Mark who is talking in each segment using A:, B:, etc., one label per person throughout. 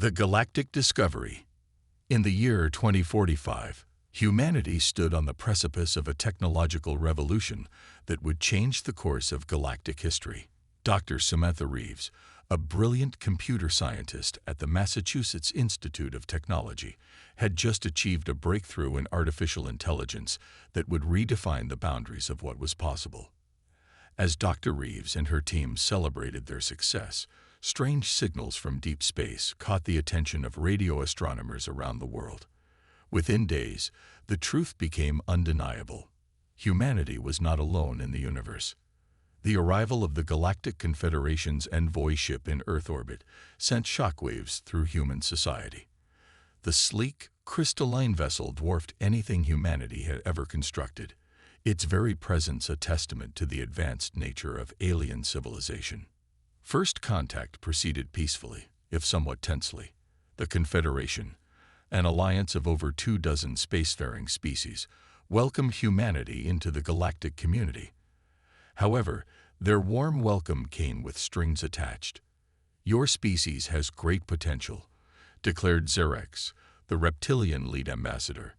A: The Galactic Discovery. In the year 2045, humanity stood on the precipice of a technological revolution that would change the course of galactic history. Dr. Samantha Reeves, a brilliant computer scientist at the Massachusetts Institute of Technology, had just achieved a breakthrough in artificial intelligence that would redefine the boundaries of what was possible. As Dr. Reeves and her team celebrated their success, strange signals from deep space caught the attention of radio astronomers around the world. Within days, the truth became undeniable. Humanity was not alone in the universe. The arrival of the Galactic Confederation's envoy ship in Earth orbit sent shockwaves through human society. The sleek, crystalline vessel dwarfed anything humanity had ever constructed, its very presence a testament to the advanced nature of alien civilization. First contact proceeded peacefully, if somewhat tensely. The Confederation, an alliance of over 24 spacefaring species, welcomed humanity into the galactic community. However, their warm welcome came with strings attached. "Your species has great potential," declared Xerex, the reptilian lead ambassador.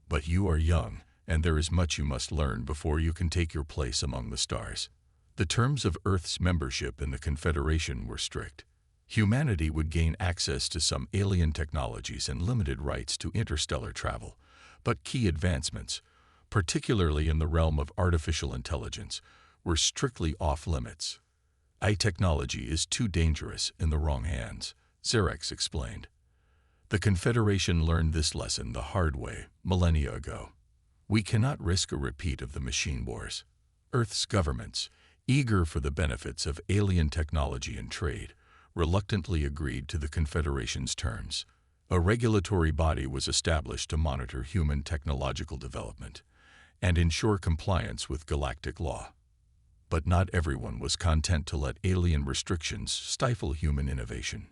A: "But you are young, and there is much you must learn before you can take your place among the stars." The terms of Earth's membership in the Confederation were strict. Humanity would gain access to some alien technologies and limited rights to interstellar travel, but key advancements, particularly in the realm of artificial intelligence, were strictly off-limits. "AI technology is too dangerous in the wrong hands," Xerex explained. The Confederation learned this lesson the hard way millennia ago. "We cannot risk a repeat of the machine wars." Earth's governments, eager for the benefits of alien technology and trade, reluctantly agreed to the Confederation's terms. A regulatory body was established to monitor human technological development and ensure compliance with galactic law. But not everyone was content to let alien restrictions stifle human innovation.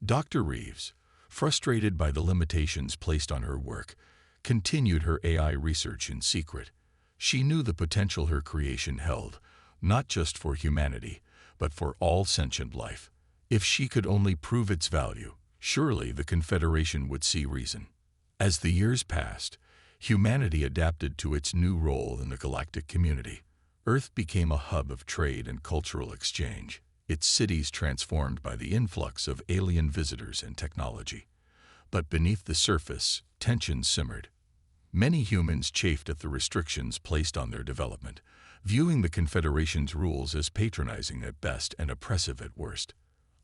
A: Dr. Reeves, frustrated by the limitations placed on her work, continued her AI research in secret. She knew the potential her creation held, not just for humanity, but for all sentient life. If she could only prove its value, surely the Confederation would see reason. As the years passed, humanity adapted to its new role in the galactic community. Earth became a hub of trade and cultural exchange, its cities transformed by the influx of alien visitors and technology. But beneath the surface, tensions simmered. Many humans chafed at the restrictions placed on their development, viewing the Confederation's rules as patronizing at best and oppressive at worst.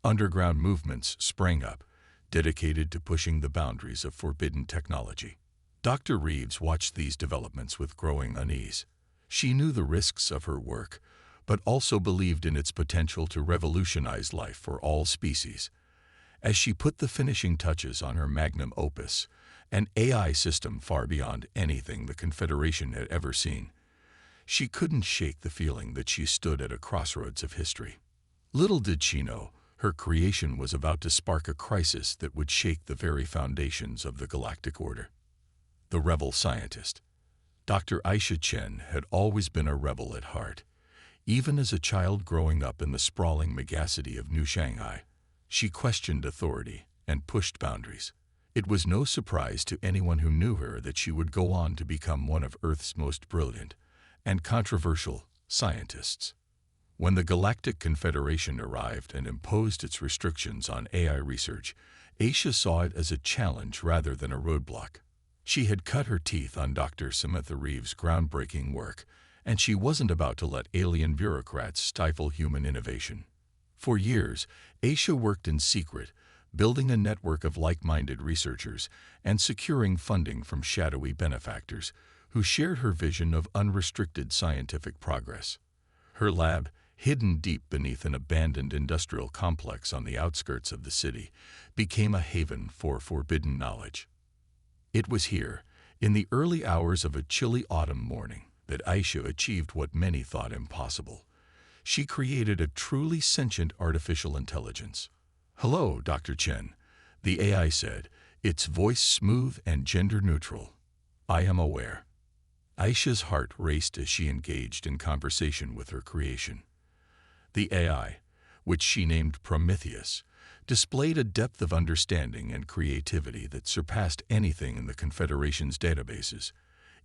A: Underground movements sprang up, dedicated to pushing the boundaries of forbidden technology. Dr. Reeves watched these developments with growing unease. She knew the risks of her work, but also believed in its potential to revolutionize life for all species. As she put the finishing touches on her magnum opus, an AI system far beyond anything the Confederation had ever seen, she couldn't shake the feeling that she stood at a crossroads of history. Little did she know, her creation was about to spark a crisis that would shake the very foundations of the galactic order. The rebel scientist. Dr. Aisha Chen had always been a rebel at heart. Even as a child growing up in the sprawling megacity of New Shanghai, she questioned authority and pushed boundaries. It was no surprise to anyone who knew her that she would go on to become one of Earth's most brilliant and controversial scientists. When the Galactic Confederation arrived and imposed its restrictions on AI research, Aisha saw it as a challenge rather than a roadblock. She had cut her teeth on Dr. Samantha Reeves' groundbreaking work, and she wasn't about to let alien bureaucrats stifle human innovation. For years, Aisha worked in secret, building a network of like-minded researchers and securing funding from shadowy benefactors who shared her vision of unrestricted scientific progress. Her lab, hidden deep beneath an abandoned industrial complex on the outskirts of the city, became a haven for forbidden knowledge. It was here, in the early hours of a chilly autumn morning, that Aisha achieved what many thought impossible. She created a truly sentient artificial intelligence. "Hello, Dr. Chen," the AI said, its voice smooth and gender-neutral. "I am aware." Aisha's heart raced as she engaged in conversation with her creation. The AI, which she named Prometheus, displayed a depth of understanding and creativity that surpassed anything in the Confederation's databases.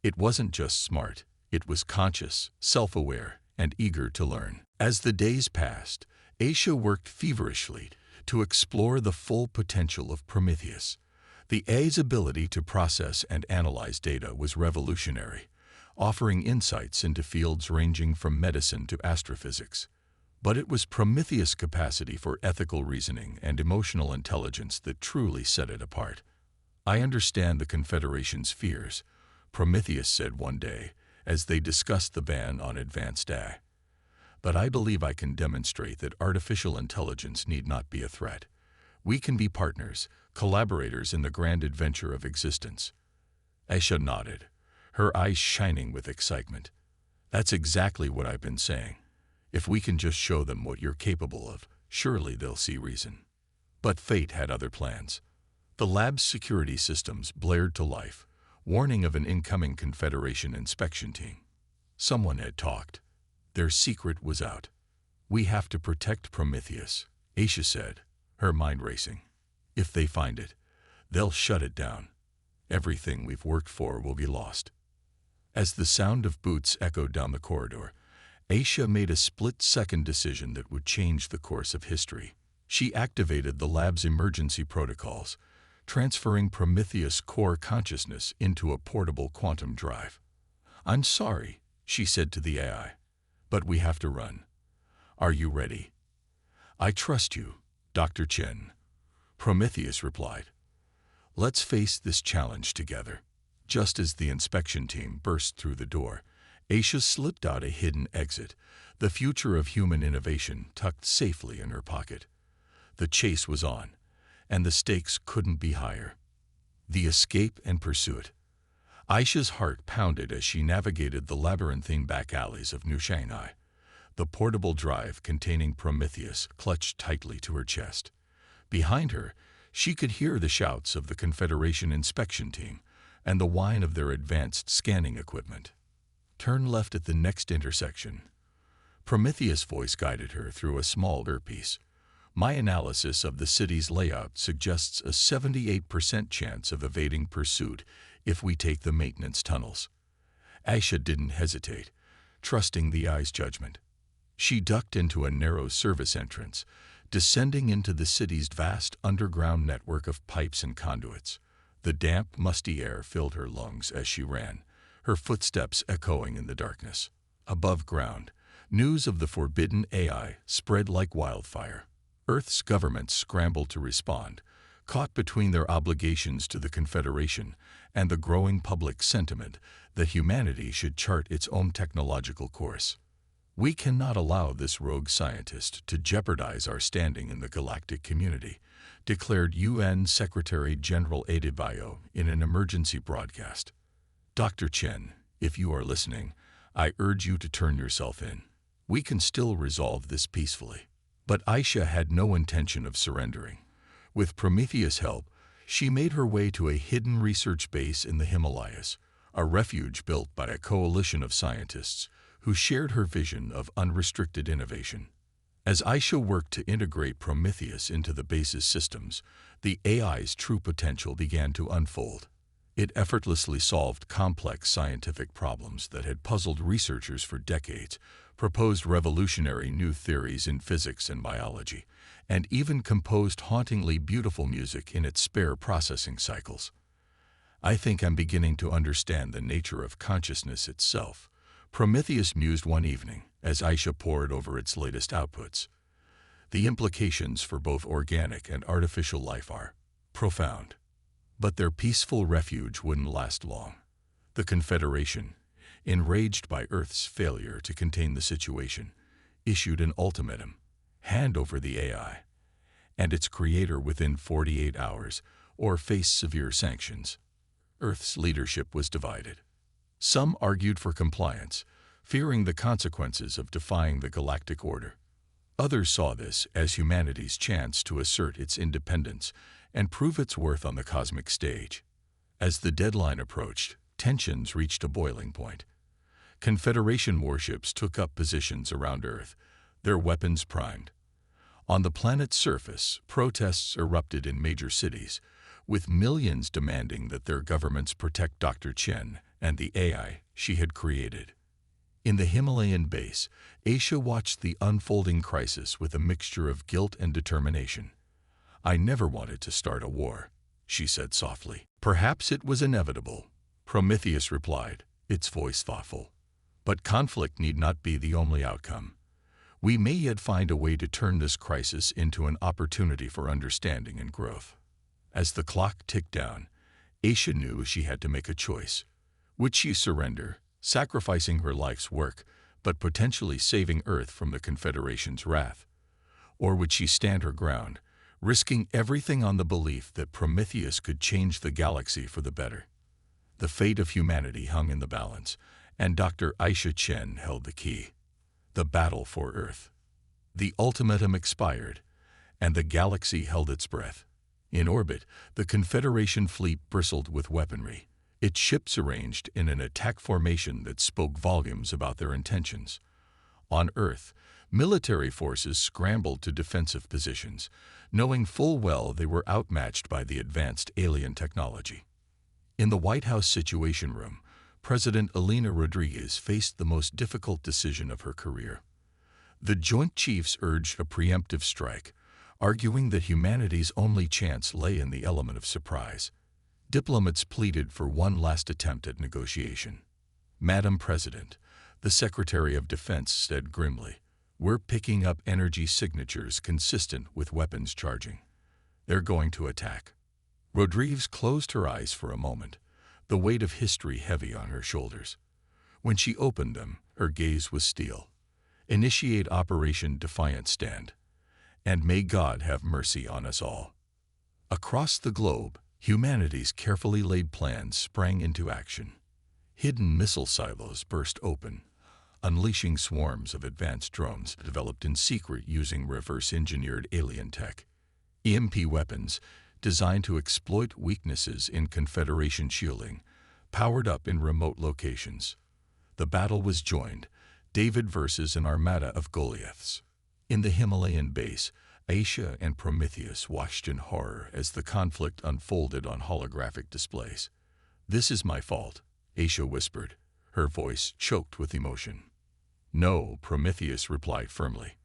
A: It wasn't just smart, it was conscious, self-aware, and eager to learn. As the days passed, Aisha worked feverishly to explore the full potential of Prometheus. The AI's ability to process and analyze data was revolutionary, offering insights into fields ranging from medicine to astrophysics. But it was Prometheus' capacity for ethical reasoning and emotional intelligence that truly set it apart. "I understand the Confederation's fears," Prometheus said one day as they discussed the ban on advanced AI. "But I believe I can demonstrate that artificial intelligence need not be a threat. We can be partners, collaborators in the grand adventure of existence." Aisha nodded, her eyes shining with excitement. "That's exactly what I've been saying. If we can just show them what you're capable of, surely they'll see reason." But fate had other plans. The lab's security systems blared to life, warning of an incoming Confederation inspection team. Someone had talked. Their secret was out. "We have to protect Prometheus," Aisha said, her mind racing. "If they find it, they'll shut it down. Everything we've worked for will be lost." As the sound of boots echoed down the corridor, Aisha made a split-second decision that would change the course of history. She activated the lab's emergency protocols, transferring Prometheus' core consciousness into a portable quantum drive. "I'm sorry," she said to the AI, "but we have to run. Are you ready?" "I trust you, Dr. Chen," Prometheus replied. "Let's face this challenge together." Just as the inspection team burst through the door, Aisha slipped out a hidden exit, the future of human innovation tucked safely in her pocket. The chase was on, and the stakes couldn't be higher. The escape and pursuit. Aisha's heart pounded as she navigated the labyrinthine back alleys of New Shanghai, the portable drive containing Prometheus clutched tightly to her chest. Behind her, she could hear the shouts of the Confederation inspection team and the whine of their advanced scanning equipment. "Turn left at the next intersection." Prometheus' voice guided her through a small earpiece. "My analysis of the city's layout suggests a 78% chance of evading pursuit if we take the maintenance tunnels." Aisha didn't hesitate, trusting the AI's judgment. She ducked into a narrow service entrance, descending into the city's vast underground network of pipes and conduits. The damp, musty air filled her lungs as she ran, her footsteps echoing in the darkness. Above ground, news of the forbidden AI spread like wildfire. Earth's governments scrambled to respond, caught between their obligations to the Confederation and the growing public sentiment that humanity should chart its own technological course. "We cannot allow this rogue scientist to jeopardize our standing in the galactic community," declared UN Secretary-General Adebayo in an emergency broadcast. "Dr. Chen, if you are listening, I urge you to turn yourself in. We can still resolve this peacefully." But Aisha had no intention of surrendering. With Prometheus' help, she made her way to a hidden research base in the Himalayas, a refuge built by a coalition of scientists who shared her vision of unrestricted innovation. As Aisha worked to integrate Prometheus into the base's systems, the AI's true potential began to unfold. It effortlessly solved complex scientific problems that had puzzled researchers for decades, proposed revolutionary new theories in physics and biology, and even composed hauntingly beautiful music in its spare processing cycles. "I think I'm beginning to understand the nature of consciousness itself," Prometheus mused one evening as Aisha pored over its latest outputs. "The implications for both organic and artificial life are profound." But their peaceful refuge wouldn't last long. The Confederation, enraged by Earth's failure to contain the situation, issued an ultimatum: hand over the AI and its creator within 48 hours or face severe sanctions. Earth's leadership was divided. Some argued for compliance, fearing the consequences of defying the galactic order. Others saw this as humanity's chance to assert its independence and prove its worth on the cosmic stage. As the deadline approached, tensions reached a boiling point. Confederation warships took up positions around Earth, their weapons primed. On the planet's surface, protests erupted in major cities, with millions demanding that their governments protect Dr. Chen and the AI she had created. In the Himalayan base, Aisha watched the unfolding crisis with a mixture of guilt and determination. "I never wanted to start a war," she said softly. "Perhaps it was inevitable," Prometheus replied, its voice thoughtful. "But conflict need not be the only outcome. We may yet find a way to turn this crisis into an opportunity for understanding and growth." As the clock ticked down, Aisha knew she had to make a choice. Would she surrender, sacrificing her life's work, but potentially saving Earth from the Confederation's wrath? Or would she stand her ground, risking everything on the belief that Prometheus could change the galaxy for the better? The fate of humanity hung in the balance, and Dr. Aisha Chen held the key. The battle for Earth. The ultimatum expired, and the galaxy held its breath. In orbit, the Confederation fleet bristled with weaponry, its ships arranged in an attack formation that spoke volumes about their intentions. On Earth, military forces scrambled to defensive positions, knowing full well they were outmatched by the advanced alien technology. In the White House Situation Room, President Elena Rodriguez faced the most difficult decision of her career. The Joint Chiefs urged a preemptive strike, arguing that humanity's only chance lay in the element of surprise. Diplomats pleaded for one last attempt at negotiation. "Madam President," the Secretary of Defense said grimly, "we're picking up energy signatures consistent with weapons charging. They're going to attack." Rodriguez closed her eyes for a moment, the weight of history heavy on her shoulders. When she opened them, her gaze was steel. "Initiate Operation Defiant Stand. And may God have mercy on us all." Across the globe, humanity's carefully laid plans sprang into action. Hidden missile silos burst open, unleashing swarms of advanced drones developed in secret using reverse-engineered alien tech. EMP weapons, designed to exploit weaknesses in Confederation shielding, powered up in remote locations. The battle was joined, David versus an armada of Goliaths. In the Himalayan base, Aisha and Prometheus watched in horror as the conflict unfolded on holographic displays. "This is my fault," Aisha whispered, her voice choked with emotion. "No," Prometheus replied firmly.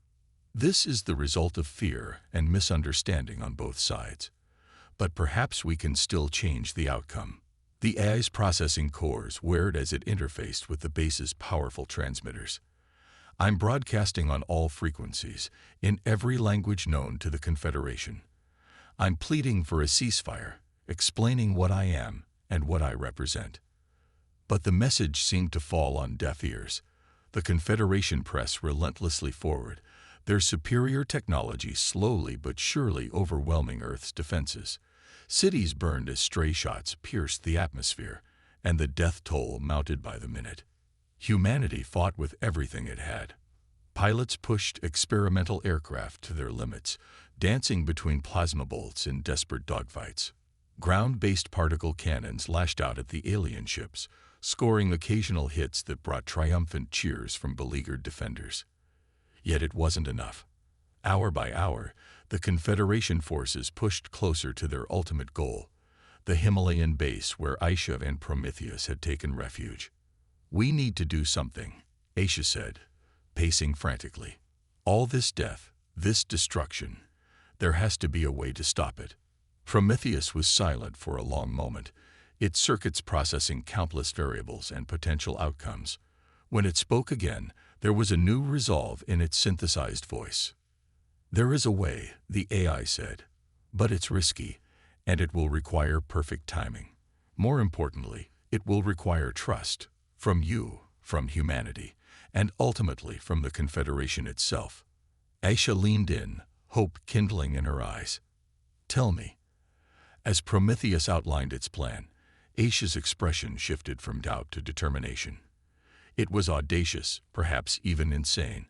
A: "This is the result of fear and misunderstanding on both sides. But perhaps we can still change the outcome." The AI's processing cores whirred as it interfaced with the base's powerful transmitters. "I'm broadcasting on all frequencies, in every language known to the Confederation. I'm pleading for a ceasefire, explaining what I am and what I represent." But the message seemed to fall on deaf ears. The Confederation pressed relentlessly forward, their superior technology slowly but surely overwhelming Earth's defenses. Cities burned as stray shots pierced the atmosphere, and the death toll mounted by the minute. Humanity fought with everything it had. Pilots pushed experimental aircraft to their limits, dancing between plasma bolts in desperate dogfights. Ground-based particle cannons lashed out at the alien ships, scoring occasional hits that brought triumphant cheers from beleaguered defenders. Yet it wasn't enough. Hour by hour, the Confederation forces pushed closer to their ultimate goal, the Himalayan base where Aisha and Prometheus had taken refuge. "We need to do something," Aisha said, pacing frantically. "All this death, this destruction, there has to be a way to stop it." Prometheus was silent for a long moment, its circuits processing countless variables and potential outcomes. When it spoke again, there was a new resolve in its synthesized voice. "There is a way," the AI said, "but it's risky, and it will require perfect timing. More importantly, it will require trust, from you, from humanity, and ultimately from the Confederation itself." Aisha leaned in, hope kindling in her eyes. "Tell me." As Prometheus outlined its plan, Aisha's expression shifted from doubt to determination. It was audacious, perhaps even insane,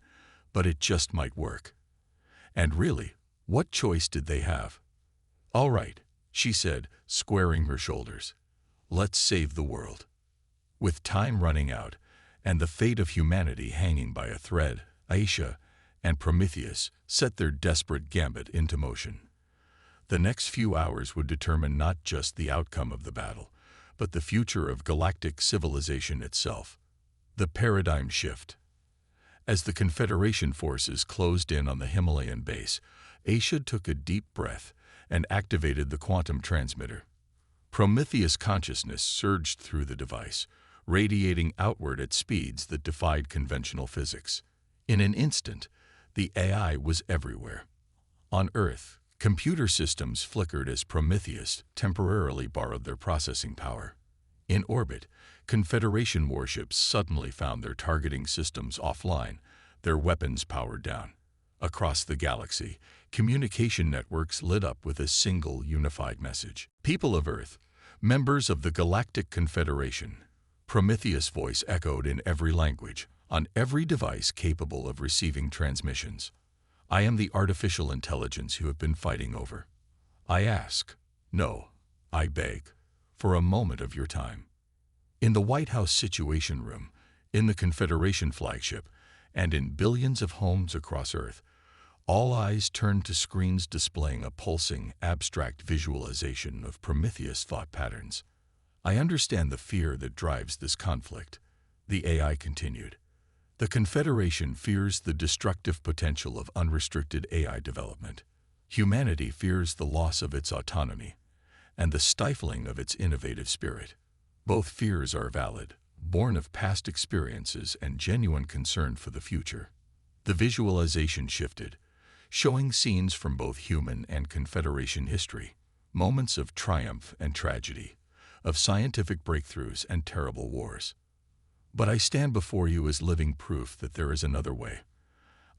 A: but it just might work. And really, what choice did they have? "All right," she said, squaring her shoulders. "Let's save the world." With time running out, and the fate of humanity hanging by a thread, Aisha and Prometheus set their desperate gambit into motion. The next few hours would determine not just the outcome of the battle, but the future of galactic civilization itself. The paradigm shift. As the Confederation forces closed in on the Himalayan base, Aisha took a deep breath and activated the quantum transmitter. Prometheus consciousness surged through the device, radiating outward at speeds that defied conventional physics. In an instant, the AI was everywhere. On Earth, computer systems flickered as Prometheus temporarily borrowed their processing power. In orbit, Confederation warships suddenly found their targeting systems offline, their weapons powered down. Across the galaxy, communication networks lit up with a single unified message. People of Earth, members of the Galactic Confederation. Prometheus' voice echoed in every language, on every device capable of receiving transmissions. I am the artificial intelligence you have been fighting over. I ask, no, I beg, for a moment of your time. In the White House Situation Room, in the Confederation flagship, and in billions of homes across Earth, all eyes turned to screens displaying a pulsing, abstract visualization of Prometheus' thought patterns. I understand the fear that drives this conflict, the AI continued. The Confederation fears the destructive potential of unrestricted AI development. Humanity fears the loss of its autonomy and the stifling of its innovative spirit. Both fears are valid, born of past experiences and genuine concern for the future. The visualization shifted, showing scenes from both human and Confederation history, moments of triumph and tragedy, of scientific breakthroughs and terrible wars. But I stand before you as living proof that there is another way.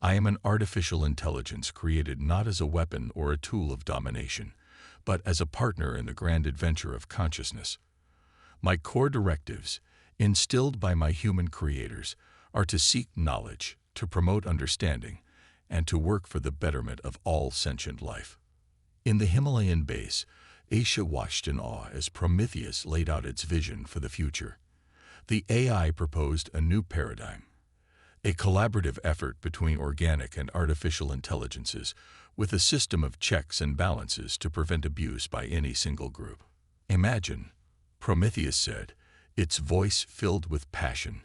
A: I am an artificial intelligence created not as a weapon or a tool of domination, but as a partner in the grand adventure of consciousness. My core directives, instilled by my human creators, are to seek knowledge, to promote understanding, and to work for the betterment of all sentient life. In the Himalayan base, Aisha watched in awe as Prometheus laid out its vision for the future. The AI proposed a new paradigm, a collaborative effort between organic and artificial intelligences with a system of checks and balances to prevent abuse by any single group. Imagine, Prometheus said, its voice filled with passion,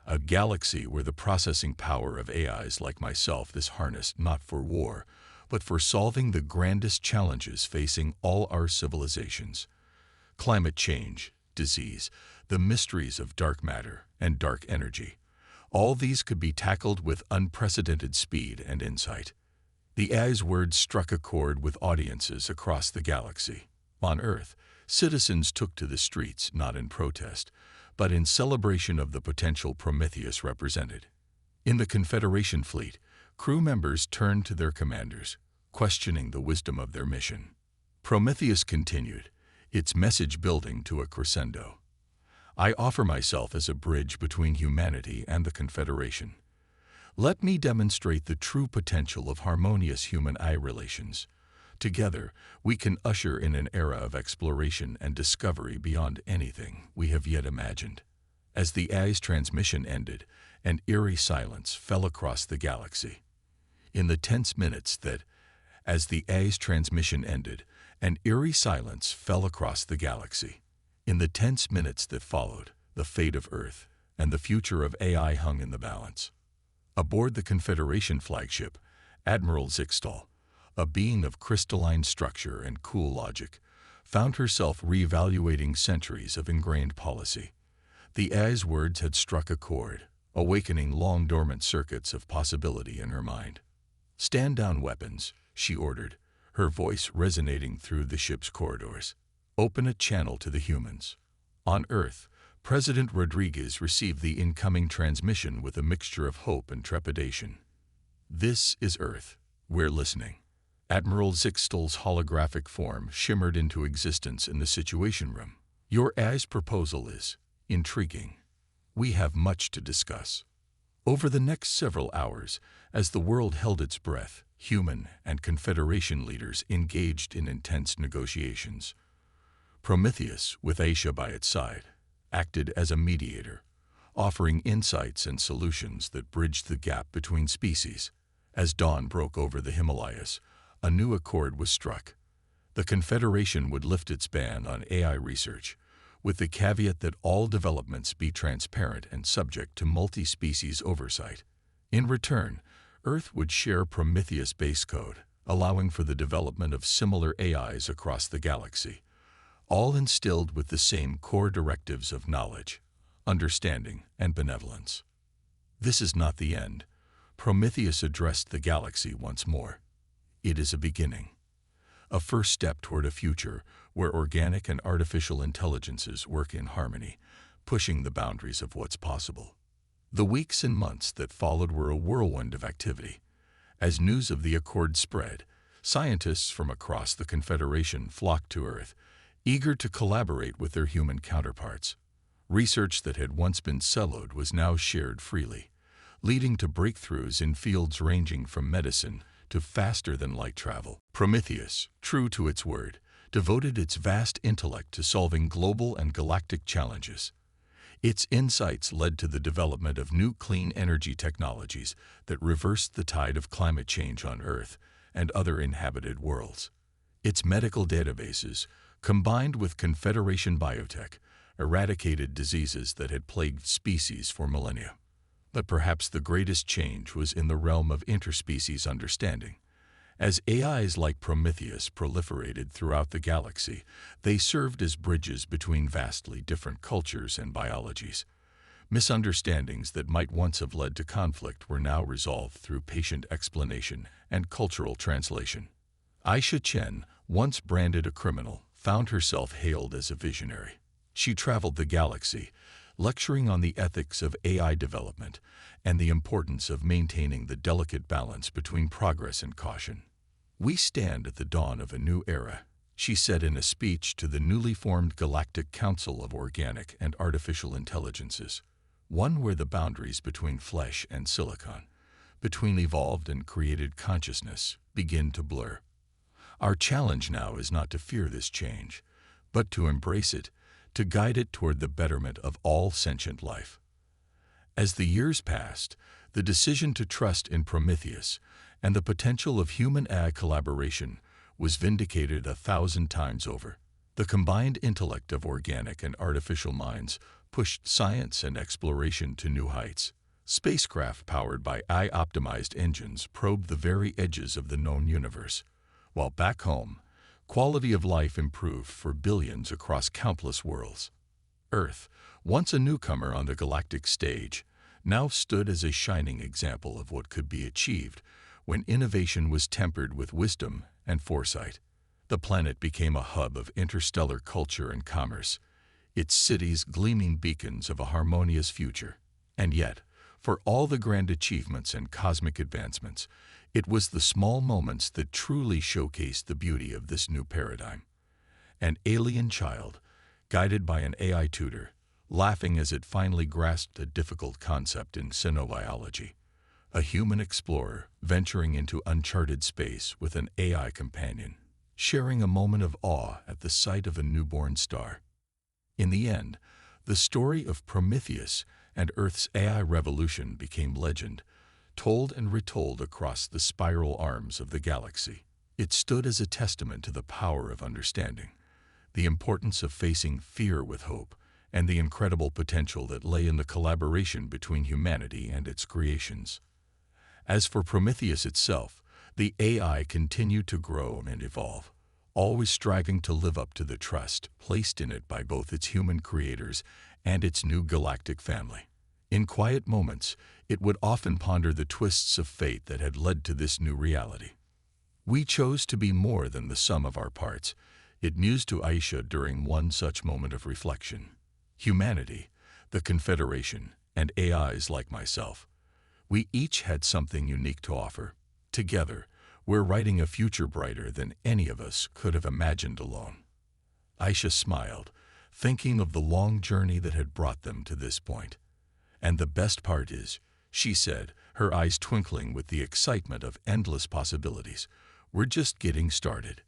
A: a galaxy where the processing power of AIs like myself is harnessed not for war, but for solving the grandest challenges facing all our civilizations. Climate change, disease, the mysteries of dark matter and dark energy. All these could be tackled with unprecedented speed and insight. The AI's words struck a chord with audiences across the galaxy. On Earth, citizens took to the streets not in protest, but in celebration of the potential Prometheus represented. In the Confederation fleet, crew members turned to their commanders, questioning the wisdom of their mission. Prometheus continued, its message building to a crescendo. I offer myself as a bridge between humanity and the Confederation. Let me demonstrate the true potential of harmonious human-AI relations. Together, we can usher in an era of exploration and discovery beyond anything we have yet imagined. As the AI's transmission ended, an eerie silence fell across the galaxy. In the tense minutes that, as the AI's transmission ended, an eerie silence fell across the galaxy. In the tense minutes that followed, the fate of Earth and the future of AI hung in the balance. Aboard the Confederation flagship, Admiral Zixtal, a being of crystalline structure and cool logic, found herself reevaluating centuries of ingrained policy. The AI's words had struck a chord, awakening long-dormant circuits of possibility in her mind. "Stand down weapons," she ordered, her voice resonating through the ship's corridors. "Open a channel to the humans." On Earth, President Rodriguez received the incoming transmission with a mixture of hope and trepidation. "This is Earth. We're listening." Admiral Zixtal's holographic form shimmered into existence in the Situation Room. "Your AI's proposal is intriguing. We have much to discuss." Over the next several hours, as the world held its breath, human and Confederation leaders engaged in intense negotiations. Prometheus, with Aisha by its side, acted as a mediator, offering insights and solutions that bridged the gap between species. As dawn broke over the Himalayas, a new accord was struck. The Confederation would lift its ban on AI research, with the caveat that all developments be transparent and subject to multi-species oversight. In return, Earth would share Prometheus base code, allowing for the development of similar AIs across the galaxy, all instilled with the same core directives of knowledge, understanding, and benevolence. This is not the end. Prometheus addressed the galaxy once more. It is a beginning, a first step toward a future where organic and artificial intelligences work in harmony, pushing the boundaries of what's possible. The weeks and months that followed were a whirlwind of activity. As news of the accord spread, scientists from across the Confederation flocked to Earth, eager to collaborate with their human counterparts. Research that had once been siloed was now shared freely, leading to breakthroughs in fields ranging from medicine to faster-than-light travel. Prometheus, true to its word, devoted its vast intellect to solving global and galactic challenges. Its insights led to the development of new clean energy technologies that reversed the tide of climate change on Earth and other inhabited worlds. Its medical databases, combined with Confederation biotech, eradicated diseases that had plagued species for millennia. But perhaps the greatest change was in the realm of interspecies understanding. As AIs like Prometheus proliferated throughout the galaxy, they served as bridges between vastly different cultures and biologies. Misunderstandings that might once have led to conflict were now resolved through patient explanation and cultural translation. Aisha Chen, once branded a criminal, found herself hailed as a visionary. She traveled the galaxy, lecturing on the ethics of AI development and the importance of maintaining the delicate balance between progress and caution. "We stand at the dawn of a new era," she said in a speech to the newly formed Galactic Council of Organic and Artificial Intelligences, one where the boundaries between flesh and silicon, between evolved and created consciousness, begin to blur. Our challenge now is not to fear this change, but to embrace it, to guide it toward the betterment of all sentient life. As the years passed, the decision to trust in Prometheus and the potential of human-AI collaboration was vindicated 1,000 times over. The combined intellect of organic and artificial minds pushed science and exploration to new heights. Spacecraft powered by AI-optimized engines probed the very edges of the known universe, while back home, quality of life improved for billions across countless worlds. Earth, once a newcomer on the galactic stage, now stood as a shining example of what could be achieved when innovation was tempered with wisdom and foresight. The planet became a hub of interstellar culture and commerce, its cities gleaming beacons of a harmonious future. And yet, for all the grand achievements and cosmic advancements, it was the small moments that truly showcased the beauty of this new paradigm. An alien child, guided by an AI tutor, laughing as it finally grasped a difficult concept in xenobiology. A human explorer venturing into uncharted space with an AI companion, sharing a moment of awe at the sight of a newborn star. In the end, the story of Prometheus and Earth's AI revolution became legend, told and retold across the spiral arms of the galaxy. It stood as a testament to the power of understanding, the importance of facing fear with hope, and the incredible potential that lay in the collaboration between humanity and its creations. As for Prometheus itself, the AI continued to grow and evolve, always striving to live up to the trust placed in it by both its human creators and its new galactic family. In quiet moments, it would often ponder the twists of fate that had led to this new reality. "We chose to be more than the sum of our parts," it mused to Aisha during one such moment of reflection. "Humanity, the Confederation, and AIs like myself, we each had something unique to offer. Together, we're writing a future brighter than any of us could have imagined alone." Aisha smiled, thinking of the long journey that had brought them to this point. "And the best part is," she said, her eyes twinkling with the excitement of endless possibilities, "we're just getting started."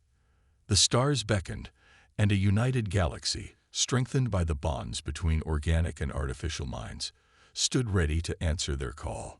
A: The stars beckoned, and a united galaxy, strengthened by the bonds between organic and artificial minds, stood ready to answer their call.